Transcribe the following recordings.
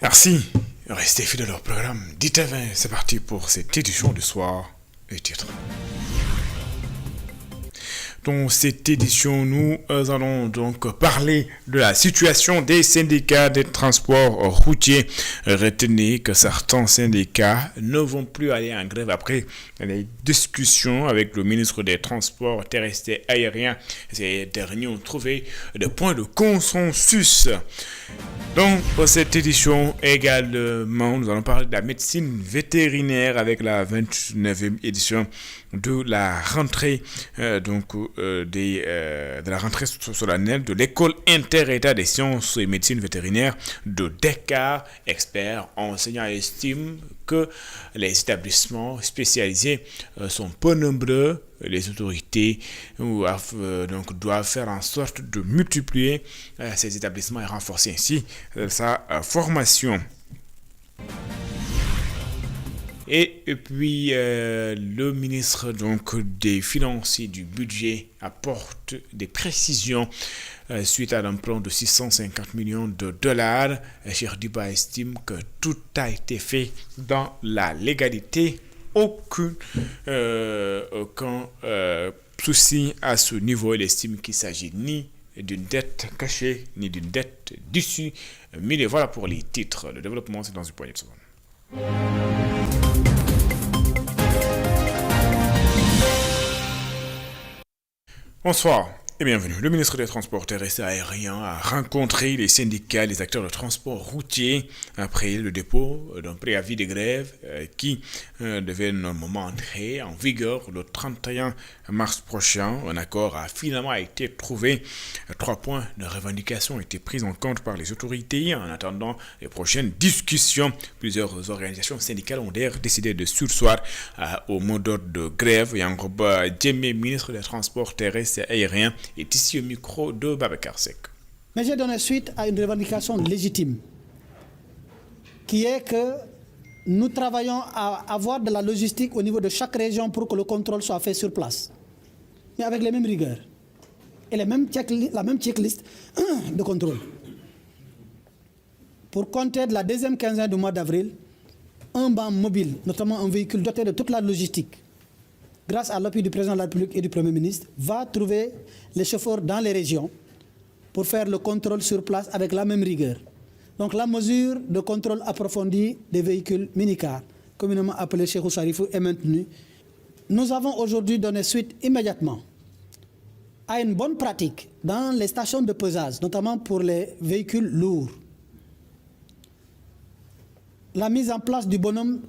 Merci. Restez fidèles au programme. Dites 20, c'est parti pour cette édition du soir. Et titre. Dans cette édition, nous allons donc parler de la situation des syndicats des transports routiers. Retenez que certains syndicats ne vont plus aller en grève après les discussions avec le ministre des Transports terrestres et aériens. Ces derniers ont trouvé des points de consensus. Donc, pour cette édition également, nous allons parler de la médecine vétérinaire avec la 29e édition de la rentrée de la rentrée solennelle de l'école inter-état des sciences et médecine vétérinaire de Dakar. Experts enseignants estiment que les établissements spécialisés sont peu nombreux. Les autorités doivent faire en sorte de multiplier ces établissements et renforcer ainsi sa formation. Et puis le ministre des Finances et du Budget apporte des précisions suite à l'emprunt de 650 millions de dollars. Cheikh Diba estime que tout a été fait dans la légalité. Aucun souci à ce niveau. Il estime qu'il s'agit ni d'une dette cachée ni d'une dette d'issue. Mais les voilà pour les titres. Le développement, c'est dans une poignée de secondes. Bonsoir et bienvenue. Le ministre des Transports terrestres et aériens a rencontré les syndicats et les acteurs de transport routier après le dépôt d'un préavis de grève qui devait normalement entrer en vigueur le 31 mars prochain. Un accord a finalement été trouvé. 3 points de revendication ont été pris en compte par les autorités. En attendant les prochaines discussions, plusieurs organisations syndicales ont d'ailleurs décidé de surseoir au mot d'ordre de grève. Yangoba Djemé, ministre des Transports terrestres et aériens, est ici au micro de Babacar Sek. Mais j'ai donné suite à une revendication légitime, qui est que nous travaillons à avoir de la logistique au niveau de chaque région pour que le contrôle soit fait sur place, mais avec les mêmes rigueurs et la même checklist de contrôle. Pour compter de la deuxième quinzaine du mois d'avril, un banc mobile, notamment un véhicule doté de toute la logistique, grâce à l'appui du président de la République et du Premier ministre, va trouver les chauffeurs dans les régions pour faire le contrôle sur place avec la même rigueur. Donc la mesure de contrôle approfondi des véhicules minicars, communément appelé Cheikhou Sarifou, est maintenue. Nous avons aujourd'hui donné suite immédiatement à une bonne pratique dans les stations de pesage, notamment pour les véhicules lourds. La mise en place du bonhomme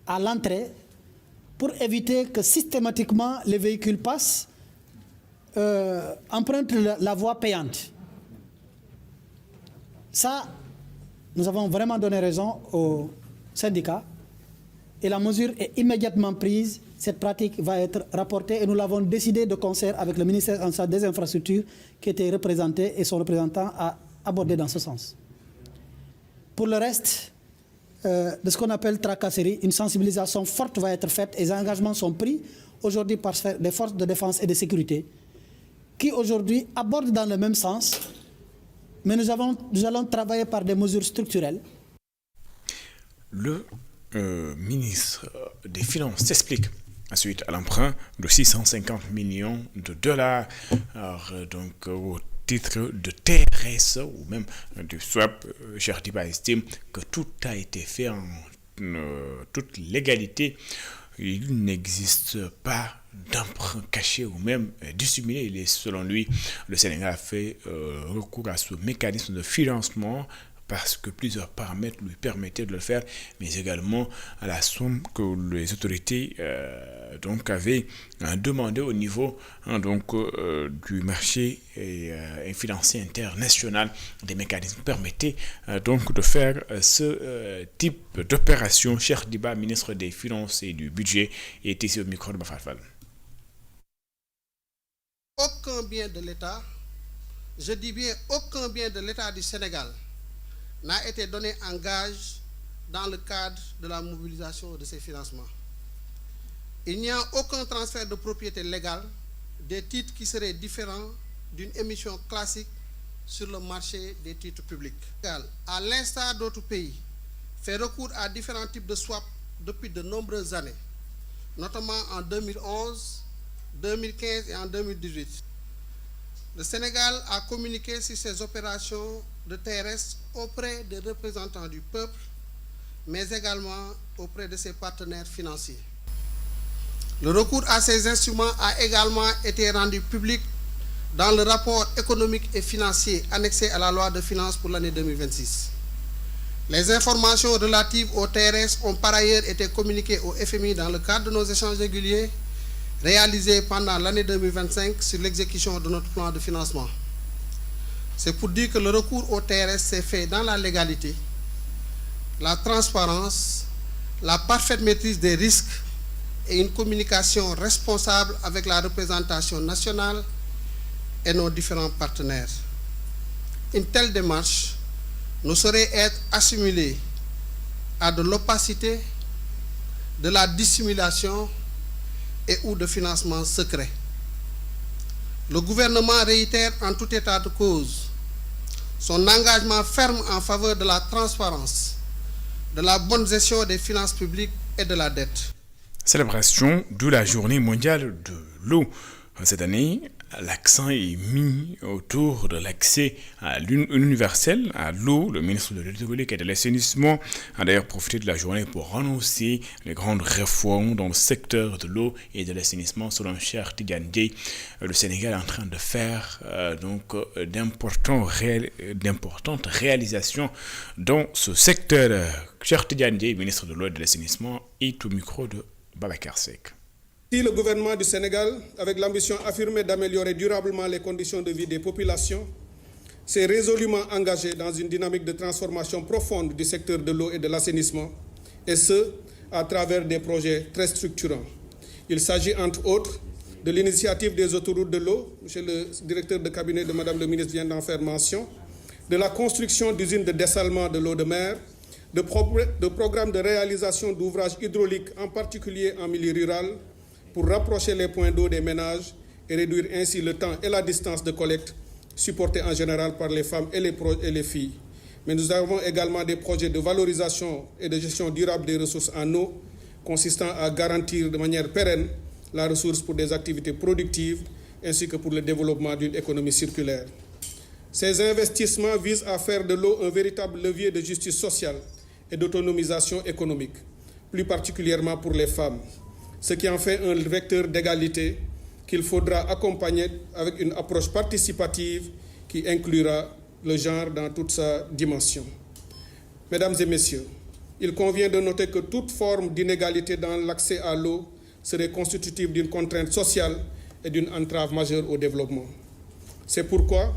à l'entrée pour éviter que systématiquement les véhicules passent, empruntent la voie payante. Ça, nous avons vraiment donné raison aux syndicats et la mesure est immédiatement prise. Cette pratique va être rapportée et nous l'avons décidé de concert avec le ministère en charge des infrastructures qui était représenté et son représentant a abordé dans ce sens. Pour le reste, de ce qu'on appelle tracasserie, une sensibilisation forte va être faite et les engagements sont pris aujourd'hui par les forces de défense et de sécurité qui aujourd'hui abordent dans le même sens, mais nous allons travailler par des mesures structurelles. Le ministre des Finances s'explique suite à l'emprunt de 650 millions de dollars au titre de TRS ou même du swap. Cheikh Diba estime que tout a été fait en toute légalité. Il n'existe pas d'emprunt caché ou même dissimulé. Selon lui, le Sénégal a fait recours à ce mécanisme de financement parce que plusieurs paramètres lui permettaient de le faire, mais également à la somme que les autorités avaient demandé au niveau du marché financier international. Des mécanismes permettaient de faire ce type d'opération. Cheikh Diba, ministre des Finances et du Budget, est ici au micro de Bafalfal. Aucun bien de l'État, je dis bien aucun bien de l'État du Sénégal, n'a été donné en gage dans le cadre de la mobilisation de ces financements. Il n'y a aucun transfert de propriété légale des titres qui seraient différents d'une émission classique sur le marché des titres publics. À l'instar d'autres pays, fait recours à différents types de swaps depuis de nombreuses années, notamment en 2011, 2015 et en 2018. Le Sénégal a communiqué sur ces opérations de TRS auprès des représentants du peuple, mais également auprès de ses partenaires financiers. Le recours à ces instruments a également été rendu public dans le rapport économique et financier annexé à la loi de finances pour l'année 2026. Les informations relatives au TRS ont par ailleurs été communiquées au FMI dans le cadre de nos échanges réguliers réalisés pendant l'année 2025 sur l'exécution de notre plan de financement. C'est pour dire que le recours au TRS s'est fait dans la légalité, la transparence, la parfaite maîtrise des risques et une communication responsable avec la représentation nationale et nos différents partenaires. Une telle démarche ne saurait être assimilée à de l'opacité, de la dissimulation et ou de financement secret. Le gouvernement réitère en tout état de cause son engagement ferme en faveur de la transparence, de la bonne gestion des finances publiques et de la dette. Célébration de la journée mondiale de l'eau. Cette année, l'accent est mis autour de l'accès universel à l'eau. Le ministre de l'Hydraulique et de l'Assainissement a d'ailleurs profité de la journée pour annoncer les grandes réformes dans le secteur de l'eau et de l'assainissement. Selon Cheikh Tidiane Dièye, le Sénégal est en train de faire d'importantes réalisations dans ce secteur. Cheikh Tidiane Dièye, ministre de l'eau et de l'assainissement, est au micro de Babacar Seck. Si le gouvernement du Sénégal, avec l'ambition affirmée d'améliorer durablement les conditions de vie des populations, s'est résolument engagé dans une dynamique de transformation profonde du secteur de l'eau et de l'assainissement, et ce, à travers des projets très structurants. Il s'agit, entre autres, de l'initiative des autoroutes de l'eau, monsieur le directeur de cabinet de Madame le ministre vient d'en faire mention, de la construction d'usines de dessalement de l'eau de mer, de programmes de réalisation d'ouvrages hydrauliques, en particulier en milieu rural, pour rapprocher les points d'eau des ménages et réduire ainsi le temps et la distance de collecte supportés en général par les femmes et les filles. Mais nous avons également des projets de valorisation et de gestion durable des ressources en eau, consistant à garantir de manière pérenne la ressource pour des activités productives ainsi que pour le développement d'une économie circulaire. Ces investissements visent à faire de l'eau un véritable levier de justice sociale et d'autonomisation économique, plus particulièrement pour les femmes, ce qui en fait un vecteur d'égalité qu'il faudra accompagner avec une approche participative qui inclura le genre dans toute sa dimension. Mesdames et messieurs, il convient de noter que toute forme d'inégalité dans l'accès à l'eau serait constitutive d'une contrainte sociale et d'une entrave majeure au développement. C'est pourquoi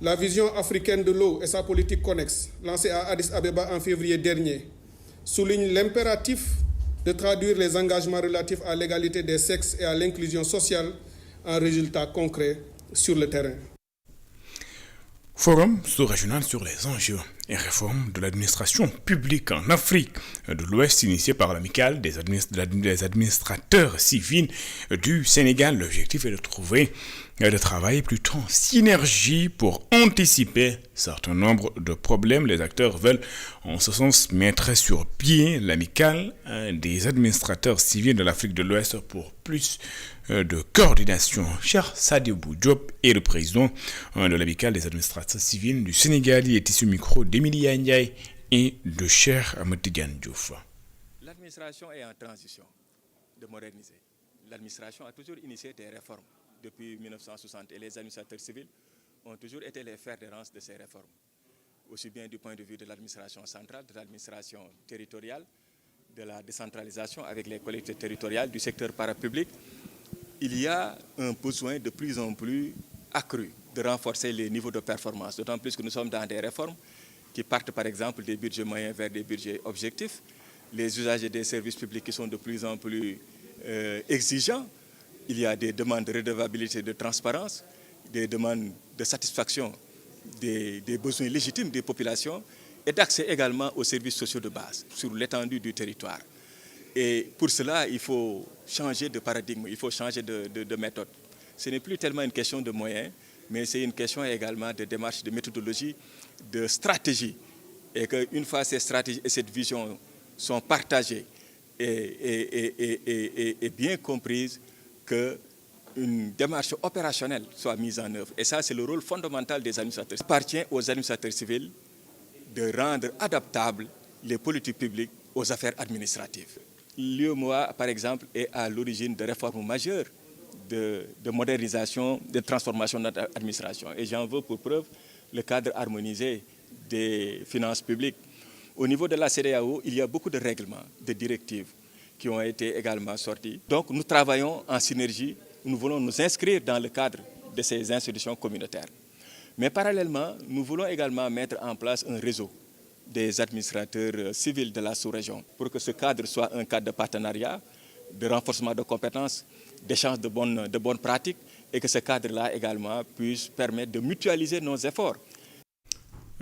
la vision africaine de l'eau et sa politique connexe, lancée à Addis Abeba en février dernier, souligne l'impératif de traduire les engagements relatifs à l'égalité des sexes et à l'inclusion sociale en résultats concrets sur le terrain. Forum sous-régional sur les enjeux et réformes de l'administration publique en Afrique de l'Ouest, initié par l'amicale des administrateurs civils du Sénégal. L'objectif est de travailler plutôt en synergie pour anticiper un certain nombre de problèmes. Les acteurs veulent en ce sens mettre sur pied l'amicale des administrateurs civils de l'Afrique de l'Ouest pour plus de coordination. Cheikh Sadibou Diop est le président de l'amicale des administrateurs civils du Sénégal. Il est ici au micro d'Emilie Ndiaye et de Cheikh Ahmed Tidiane Diouf. L'administration est en transition de moderniser. L'administration a toujours initié des réformes depuis 1960 et les administrateurs civils ont toujours été les fers de lance de ces réformes, aussi bien du point de vue de l'administration centrale, de l'administration territoriale, de la décentralisation avec les collectivités territoriales, du secteur parapublic. Il y a un besoin de plus en plus accru de renforcer les niveaux de performance, d'autant plus que nous sommes dans des réformes qui partent par exemple des budgets moyens vers des budgets objectifs, les usagers des services publics qui sont de plus en plus exigeants. Il y a des demandes de redevabilité, de transparence, des demandes de satisfaction des besoins légitimes des populations et d'accès également aux services sociaux de base sur l'étendue du territoire. Et pour cela, il faut changer de paradigme, il faut changer de méthode. Ce n'est plus tellement une question de moyens, mais c'est une question également de démarche, de méthodologie, de stratégie Et qu'une fois ces stratégies et cette vision sont partagées et bien comprises, qu'une démarche opérationnelle soit mise en œuvre. Et ça, c'est le rôle fondamental des administrateurs. Il appartient aux administrateurs civils de rendre adaptables les politiques publiques aux affaires administratives. L'UEMOA, par exemple, est à l'origine de réformes majeures de modernisation, de transformation de notre administration. Et j'en veux pour preuve le cadre harmonisé des finances publiques. Au niveau de la CEDEAO, il y a beaucoup de règlements, de directives qui ont été également sortis. Donc nous travaillons en synergie, nous voulons nous inscrire dans le cadre de ces institutions communautaires. Mais parallèlement, nous voulons également mettre en place un réseau des administrateurs civils de la sous-région pour que ce cadre soit un cadre de partenariat, de renforcement de compétences, d'échange de bonnes pratiques et que ce cadre-là également puisse permettre de mutualiser nos efforts.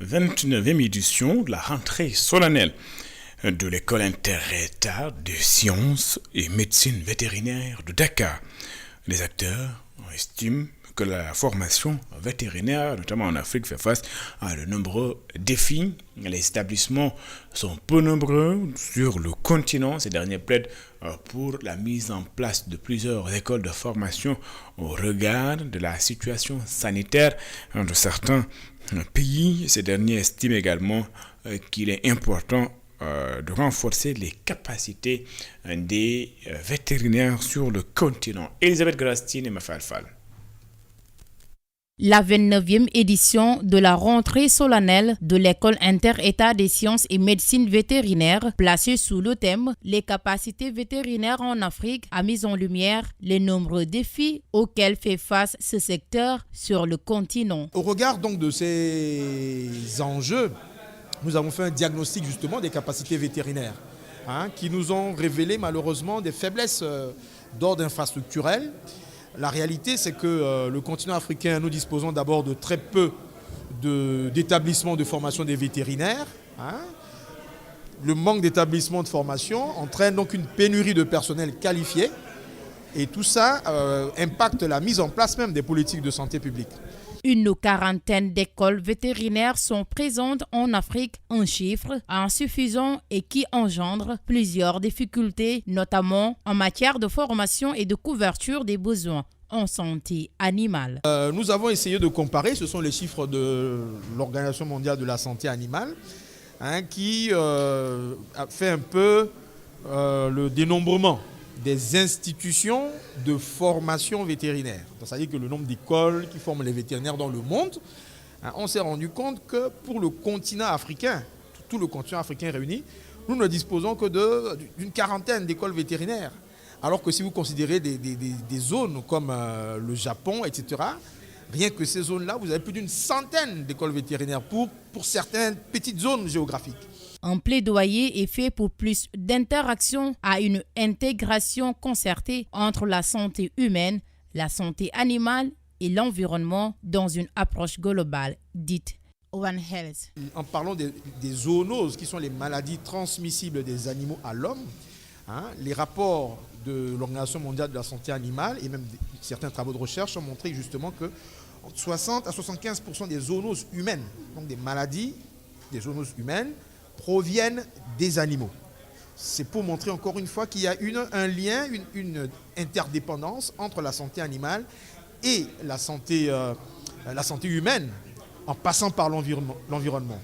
29e édition de la rentrée solennelle de l'école inter-État de sciences et médecine vétérinaire de Dakar. Les acteurs estiment que la formation vétérinaire, notamment en Afrique, fait face à de nombreux défis. Les établissements sont peu nombreux sur le continent. Ces derniers plaident pour la mise en place de plusieurs écoles de formation au regard de la situation sanitaire de certains pays. Ces derniers estiment également qu'il est important de renforcer les capacités des vétérinaires sur le continent. Elisabeth Grastine et Mafal Fall. La 29e édition de la rentrée solennelle de l'école inter-État des sciences et médecine vétérinaire, placée sous le thème « Les capacités vétérinaires en Afrique » a mis en lumière les nombreux défis auxquels fait face ce secteur sur le continent. Au regard donc de ces enjeux, nous avons fait un diagnostic justement des capacités vétérinaires qui nous ont révélé malheureusement des faiblesses d'ordre infrastructurel. La réalité, c'est que le continent africain, nous disposons d'abord de très peu d'établissements de formation des vétérinaires. Le manque d'établissements de formation entraîne donc une pénurie de personnel qualifié. Et tout ça impacte la mise en place même des politiques de santé publique. Une quarantaine d'écoles vétérinaires sont présentes en Afrique, un chiffre insuffisant et qui engendre plusieurs difficultés, notamment en matière de formation et de couverture des besoins en santé animale. Nous avons essayé de comparer, ce sont les chiffres de l'Organisation mondiale de la santé animale, qui a fait un peu le dénombrement des institutions de formation vétérinaire. C'est-à-dire que le nombre d'écoles qui forment les vétérinaires dans le monde, on s'est rendu compte que pour le continent africain, tout le continent africain réuni, nous ne disposons que d'une quarantaine d'écoles vétérinaires. Alors que si vous considérez des zones comme le Japon, etc., rien que ces zones-là, vous avez plus d'une centaine d'écoles vétérinaires pour certaines petites zones géographiques. Un plaidoyer est fait pour plus d'interaction à une intégration concertée entre la santé humaine, la santé animale et l'environnement dans une approche globale dite One Health. En parlant des zoonoses, qui sont les maladies transmissibles des animaux à l'homme, les rapports de l'Organisation mondiale de la santé animale et même certains travaux de recherche ont montré justement que 60 à 75% des zoonoses humaines, donc des maladies, des zoonoses humaines, proviennent des animaux. C'est pour montrer encore une fois qu'il y a un lien, une interdépendance entre la santé animale et la santé humaine, en passant par l'environnement.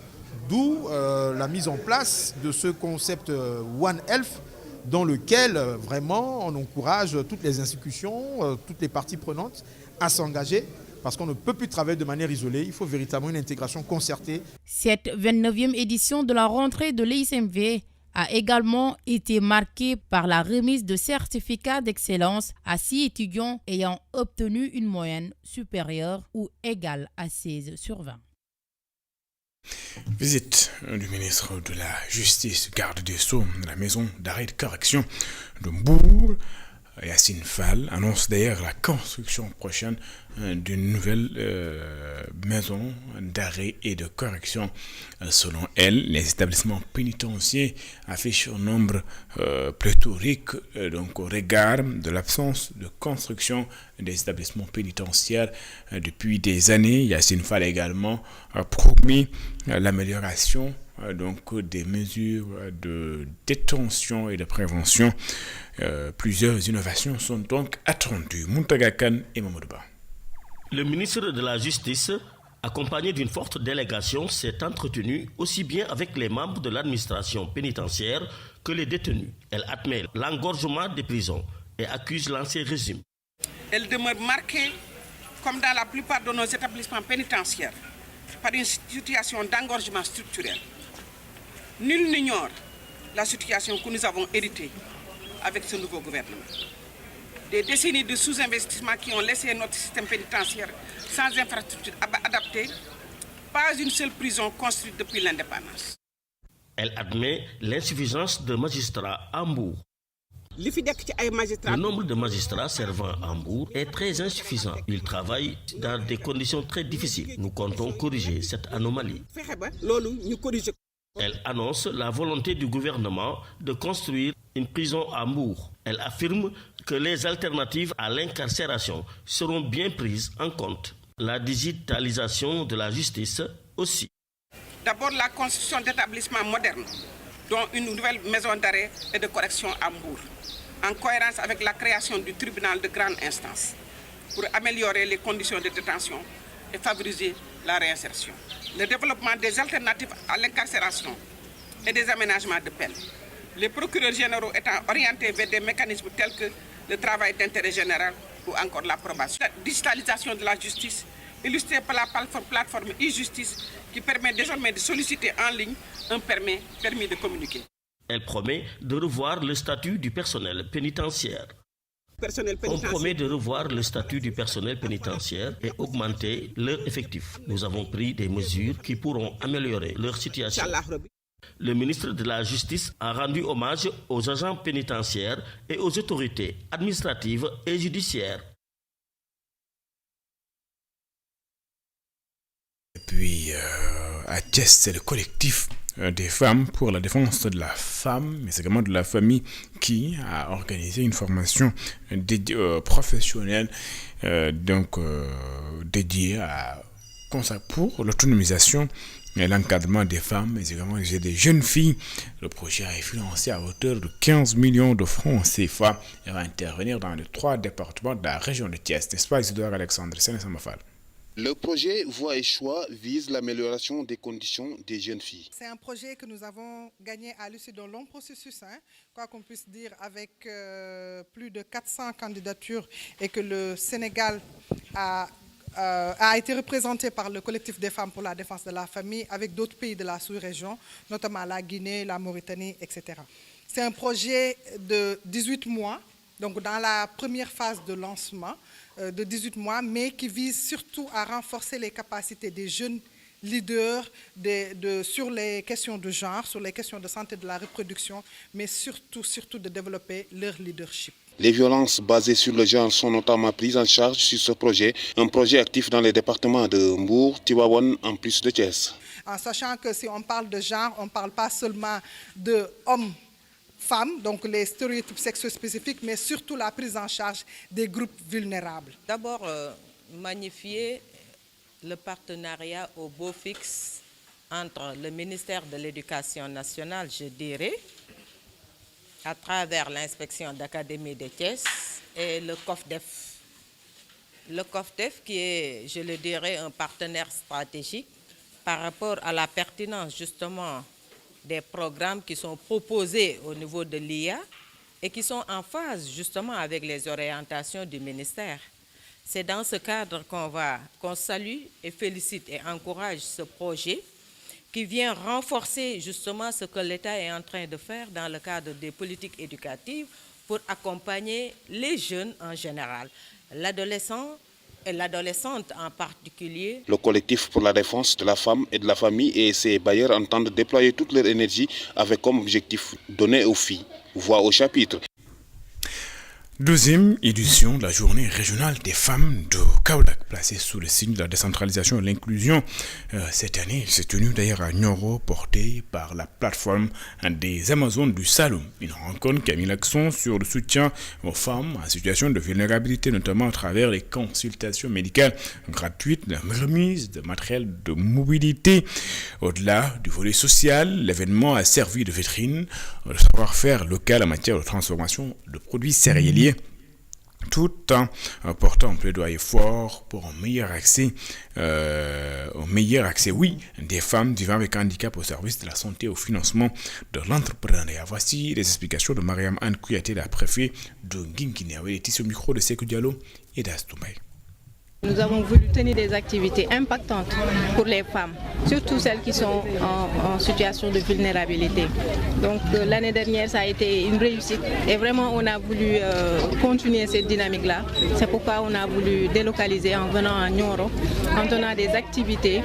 D'où la mise en place de ce concept One Health, dans lequel vraiment on encourage toutes les institutions, toutes les parties prenantes à s'engager, parce qu'on ne peut plus travailler de manière isolée, il faut véritablement une intégration concertée. Cette 29e édition de la rentrée de l'ISMV a également été marquée par la remise de certificats d'excellence à 6 étudiants ayant obtenu une moyenne supérieure ou égale à 16 sur 20. Visite du ministre de la Justice, garde des Sceaux, de la maison d'arrêt de correction de Mbour. Yassine Fall annonce d'ailleurs la construction prochaine d'une nouvelle maison d'arrêt et de correction. Selon elle, les établissements pénitentiaires affichent un nombre pléthorique donc au regard de l'absence de construction des établissements pénitentiaires depuis des années. Yassine Fall a également promis l'amélioration donc des mesures de détention et de prévention. Plusieurs innovations sont donc attendues. Mountaga Kane et Mamadou Ba. Le ministre de la Justice, accompagné d'une forte délégation, s'est entretenu aussi bien avec les membres de l'administration pénitentiaire que les détenus. Elle admet l'engorgement des prisons et accuse l'ancien régime. Elle demeure marquée, comme dans la plupart de nos établissements pénitentiaires, par une situation d'engorgement structurel. Nul n'ignore la situation que nous avons héritée avec ce nouveau gouvernement. Des décennies de sous-investissement qui ont laissé notre système pénitentiaire sans infrastructure adaptée, pas une seule prison construite depuis l'indépendance. Elle admet l'insuffisance de magistrats à Mbour. Le nombre de magistrats servant à Mbour est très insuffisant. Ils travaillent dans des conditions très difficiles. Nous comptons corriger cette anomalie. Elle annonce la volonté du gouvernement de construire une prison à Mbour. Elle affirme que les alternatives à l'incarcération seront bien prises en compte. La digitalisation de la justice aussi. D'abord, la construction d'établissements modernes, dont une nouvelle maison d'arrêt et de correction à Mbour, en cohérence avec la création du tribunal de grande instance, pour améliorer les conditions de détention et favoriser la réinsertion. Le développement des alternatives à l'incarcération et des aménagements de peine. Les procureurs généraux étant orientés vers des mécanismes tels que le travail d'intérêt général ou encore la probation. La digitalisation de la justice, illustrée par la plateforme e-justice qui permet désormais de solliciter en ligne un permis de communiquer. Elle promet de revoir le statut du personnel pénitentiaire. On promet de revoir le statut du personnel pénitentiaire et augmenter leur effectif. Nous avons pris des mesures qui pourront améliorer leur situation. Le ministre de la Justice a rendu hommage aux agents pénitentiaires et aux autorités administratives et judiciaires. Et puis, à Thiès, c'est le collectif des femmes pour la défense de la femme, mais également de la famille, qui a organisé une formation professionnelle dédiée pour l'autonomisation et l'encadrement des femmes, mais également des jeunes filles. Le projet est financé à hauteur de 15 millions de francs CFA et va intervenir dans les 3 départements de la région de Thiès. N'est-ce pas, Isidore Alexandre Séné-Samafal? Le projet Voix et Choix vise l'amélioration des conditions des jeunes filles. C'est un projet que nous avons gagné à l'issue d'un long processus, quoi qu'on puisse dire, avec plus de 400 candidatures et que le Sénégal a été représenté par le collectif des femmes pour la défense de la famille avec d'autres pays de la sous-région, notamment la Guinée, la Mauritanie, etc. C'est un projet de 18 mois, donc dans la première phase de lancement, de 18 mois, mais qui vise surtout à renforcer les capacités des jeunes leaders sur les questions de genre, sur les questions de santé de la reproduction, mais surtout de développer leur leadership. Les violences basées sur le genre sont notamment prises en charge sur ce projet, un projet actif dans les départements de Mbour, Tivaouane, en plus de Thiès. En sachant que si on parle de genre, on ne parle pas seulement de hommes, femmes, donc les stéréotypes sexuels spécifiques, mais surtout la prise en charge des groupes vulnérables. D'abord, magnifier le partenariat au beau fixe entre le ministère de l'Éducation nationale, je dirais, à travers l'inspection d'académie de Thiès et le COFDEF. Le COFDEF qui est, je le dirais, un partenaire stratégique par rapport à la pertinence justement des programmes qui sont proposés au niveau de l'IA et qui sont en phase justement avec les orientations du ministère. C'est dans ce cadre qu'on salue et félicite et encourage ce projet qui vient renforcer justement ce que l'État est en train de faire dans le cadre des politiques éducatives pour accompagner les jeunes en général, l'adolescent et l'adolescente en particulier. Le collectif pour la défense de la femme et de la famille et ses bailleurs entendent déployer toute leur énergie avec comme objectif donner aux filles voix au chapitre. Deuxième édition de la journée régionale des femmes de Kaolack, placée sous le signe de la décentralisation et l'inclusion. Cette année, s'est tenue d'ailleurs à Nioro, portée par la plateforme des Amazones du Saloum. Une rencontre qui a mis l'accent sur le soutien aux femmes en situation de vulnérabilité, notamment à travers les consultations médicales gratuites, la remise de matériel de mobilité. Au-delà du volet social, l'événement a servi de vitrine de savoir-faire local en matière de transformation de produits céréaliers, tout en portant un plaidoyer fort pour un meilleur accès, des femmes vivant avec handicap au service de la santé et au financement de l'entrepreneuriat. Voici les explications de Mariam Anne Kouyaté, la préfète de Guinguinéo. Elle est ici au micro de Sékou Diallo et d'Astoumaï. Nous avons voulu tenir des activités impactantes pour les femmes, surtout celles qui sont en situation de vulnérabilité. Donc l'année dernière, ça a été une réussite et vraiment on a voulu continuer cette dynamique-là. C'est pourquoi on a voulu délocaliser en venant à Nioro, en tenant des activités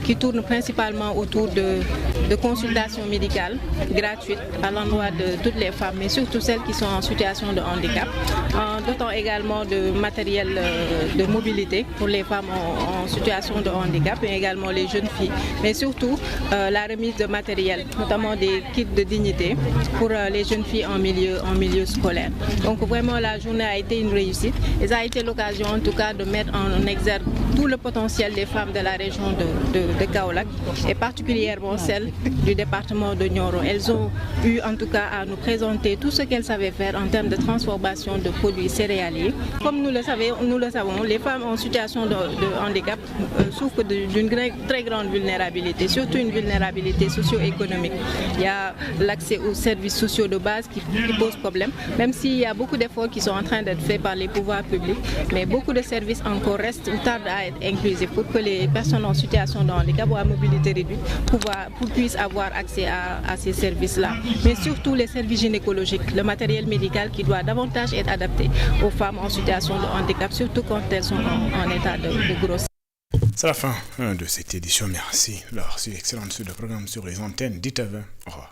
qui tournent principalement autour de consultations médicales gratuites à l'endroit de toutes les femmes, mais surtout celles qui sont en situation de handicap, en dotant également de matériel de mobilité pour les femmes en situation de handicap et également les jeunes filles, mais surtout la remise de matériel, notamment des kits de dignité pour les jeunes filles en milieu scolaire. Donc vraiment la journée a été une réussite et ça a été l'occasion en tout cas de mettre en exergue tout le potentiel des femmes de la région de Kaolack et particulièrement celles du département de Nioro. Elles ont eu en tout cas à nous présenter tout ce qu'elles savaient faire en termes de transformation de produits céréaliers. Comme nous le savons, les femmes en situation de handicap souffrent d'une très grande vulnérabilité, surtout une vulnérabilité socio-économique. Il y a l'accès aux services sociaux de base qui pose problème, même s'il y a beaucoup d'efforts qui sont en train d'être faits par les pouvoirs publics, mais beaucoup de services encore restent ou tardent à être inclusifs pour que les personnes en situation de handicap ou à mobilité réduite puissent avoir accès à ces services-là. Mais surtout les services gynécologiques, le matériel médical qui doit davantage être adapté aux femmes en situation de handicap, surtout quand elles sont en état de grossesse. C'est la fin de cette édition. Merci. Alors, c'est excellent de programme sur les antennes. Dites à 20. Au revoir.